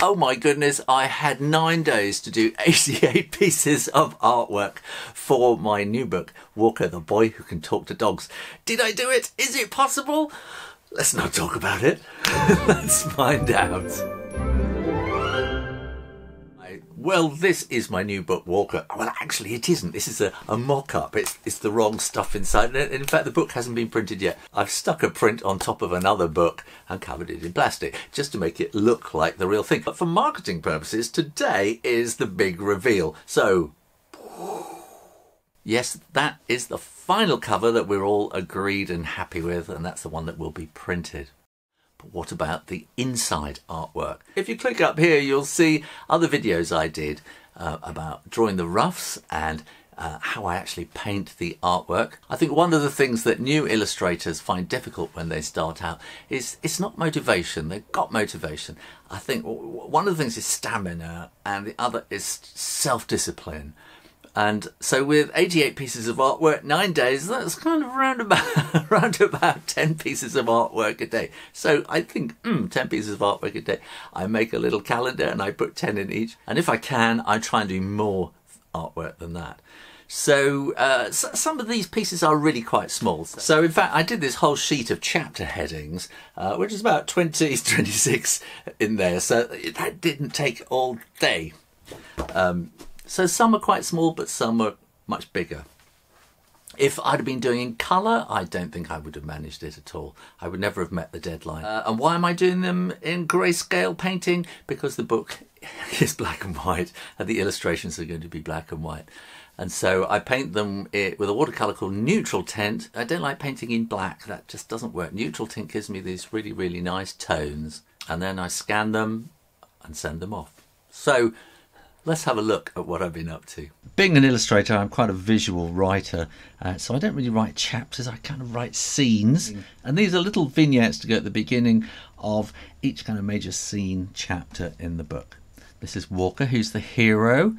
Oh my goodness, I had 9 days to do 88 pieces of artwork for my new book, Walker, the Boy Who Can Talk to Dogs. Did I do it? Is it possible? Let's not talk about it. Let's find out. Well, this is my new book, Walker. Well, actually, it isn't. This is a mock-up. It's the wrong stuff inside. In fact, the book hasn't been printed yet. I've stuck a print on top of another book and covered it in plastic just to make it look like the real thing. But for marketing purposes, today is the big reveal. So, yes, that is the final cover that we're all agreed and happy with, and that's the one that will be printed. But what about the inside artwork? If you click up here, you'll see other videos I did about drawing the roughs and how I actually paint the artwork. I think one of the things that new illustrators find difficult when they start out is it's not motivation. They've got motivation. I think one of the things is stamina and the other is self-discipline. And so with 88 pieces of artwork, 9 days, that's kind of around about 10 pieces of artwork a day. So I think 10 pieces of artwork a day. I make a little calendar and I put 10 in each. And if I can, I try and do more artwork than that. So some of these pieces are really quite small. So in fact, I did this whole sheet of chapter headings, which is about 26 in there. So that didn't take all day. So some are quite small, but some are much bigger. If I'd have been doing in colour, I don't think I would have managed it at all. I would never have met the deadline. And why am I doing them in grayscale painting? Because the book is black and white and the illustrations are going to be black and white. And so I paint them with a watercolour called neutral tint. I don't like painting in black. That just doesn't work. Neutral tint gives me these really, really nice tones. And then I scan them and send them off. So let's have a look at what I've been up to. Being an illustrator, I'm quite a visual writer, so I don't really write chapters, I kind of write scenes. And these are little vignettes to go at the beginning of each kind of major scene chapter in the book. This is Walker, who's the hero.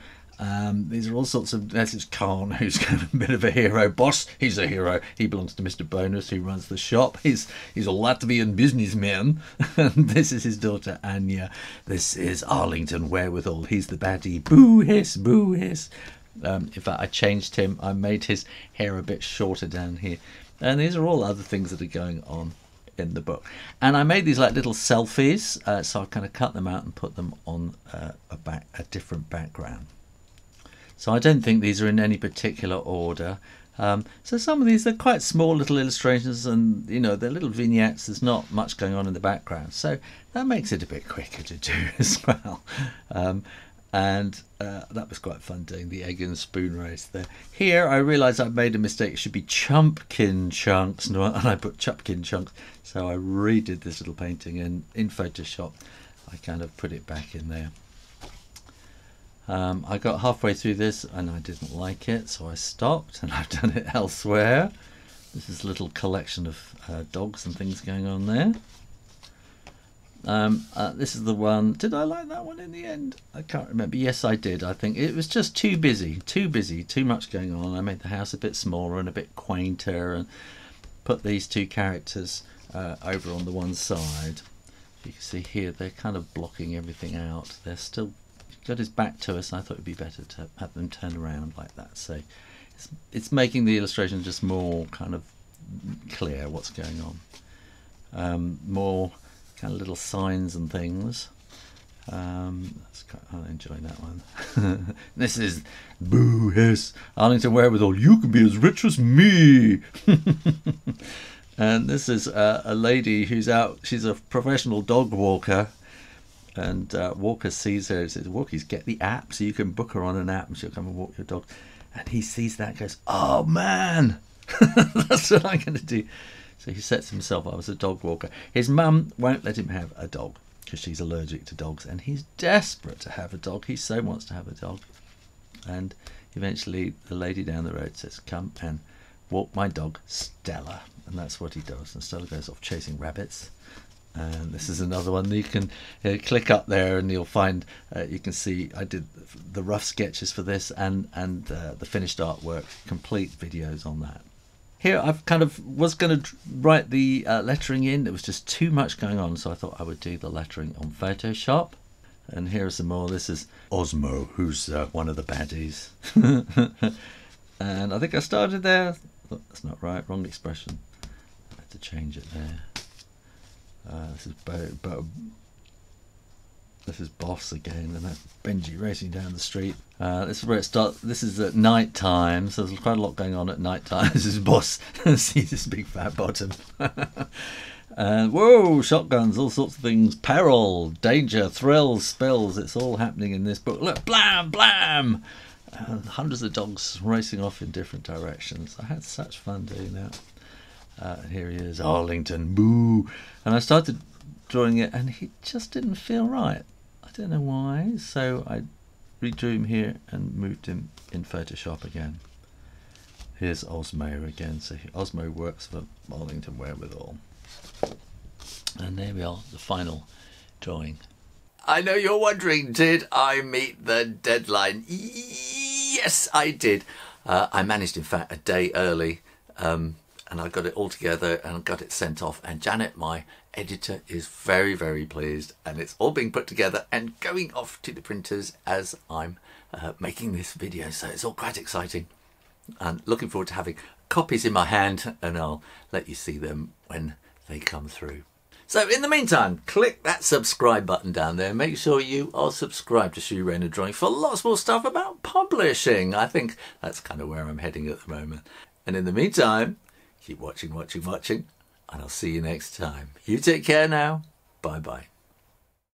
These are all sorts of, this is Khan, who's kind of a bit of a hero. Boss, he's a hero. He belongs to Mr. Bonus, who runs the shop. He's a Latvian businessman. And this is his daughter, Anya. This is Arlington Wherewithal. He's the baddie. Boo hiss, boo hiss. In fact, I changed him. I made his hair a bit shorter down here. And these are all other things that are going on in the book. And I made these like little selfies. So I kind of cut them out and put them on a different background. So I don't think these are in any particular order. So some of these are quite small little illustrations and, you know, they're little vignettes. There's not much going on in the background. So that makes it a bit quicker to do as well. That was quite fun doing the egg and spoon race there. Here I realised I've made a mistake. It should be chumpkin chunks, and I put chumpkin chunks. So I redid this little painting and in Photoshop I kind of put it back in there. I got halfway through this and I didn't like it, so I stopped and I've done it elsewhere. This is a little collection of dogs and things going on there. This is the one. Did I like that one in the end? I can't remember. Yes, I did. I think it was just too busy, too much going on. I made the house a bit smaller and a bit quainter and put these two characters over on the one side. You can see here they're kind of blocking everything out. They're still got his back to us, and I thought it'd be better to have them turn around like that. So it's making the illustration just more kind of clear what's going on. More kind of little signs and things. I enjoy that one. This is Boo Hiss, Arlington Wherewithal, you can be as rich as me. And this is a lady who's out, she's a professional dog walker. And Walker sees her and says, Walkies, get the app so you can book her on an app and she'll come and walk your dog. And he sees that and goes, oh man, that's what I'm going to do. So he sets himself up as a dog walker. His mum won't let him have a dog because she's allergic to dogs. And he's desperate to have a dog. He so wants to have a dog. And eventually the lady down the road says, come and walk my dog, Stella. And that's what he does. And Stella goes off chasing rabbits. And this is another one. You can click up there and you'll find, you can see I did the rough sketches for this and the finished artwork, complete videos on that. Here I've kind of was going to write the lettering in. There was just too much going on, so I thought I would do the lettering on Photoshop. And here are some more. This is Osmo, who's one of the baddies. And I think I started there. Oh, that's not right, wrong expression. I had to change it there. This is Boss again, and that's Benji racing down the street. This is where it starts. This is at night time, so there's quite a lot going on at night time. This is Boss. See this big fat bottom. And whoa, shotguns, all sorts of things, peril, danger, thrills, spills. It's all happening in this book. Look, blam, blam. Hundreds of dogs racing off in different directions. I had such fun doing that. Here he is, Arlington, boo. And I started drawing it, and he just didn't feel right. I don't know why. So I redrew him here and moved him in Photoshop again. Here's Osmo again. So Osmo works for Arlington Wherewithal. And there we are, the final drawing. I know you're wondering, did I meet the deadline? Yes, I did. I managed, in fact, a day early, and I got it all together and got it sent off. And Janet, my editor, is very, very pleased. And it's all being put together and going off to the printers as I'm making this video. So it's all quite exciting. And looking forward to having copies in my hand, and I'll let you see them when they come through. So in the meantime, click that subscribe button down there. Make sure you are subscribed to Shoo Rayner Drawing for lots more stuff about publishing. I think that's kind of where I'm heading at the moment. And in the meantime, keep watching, and I'll see you next time. You take care now. Bye-bye.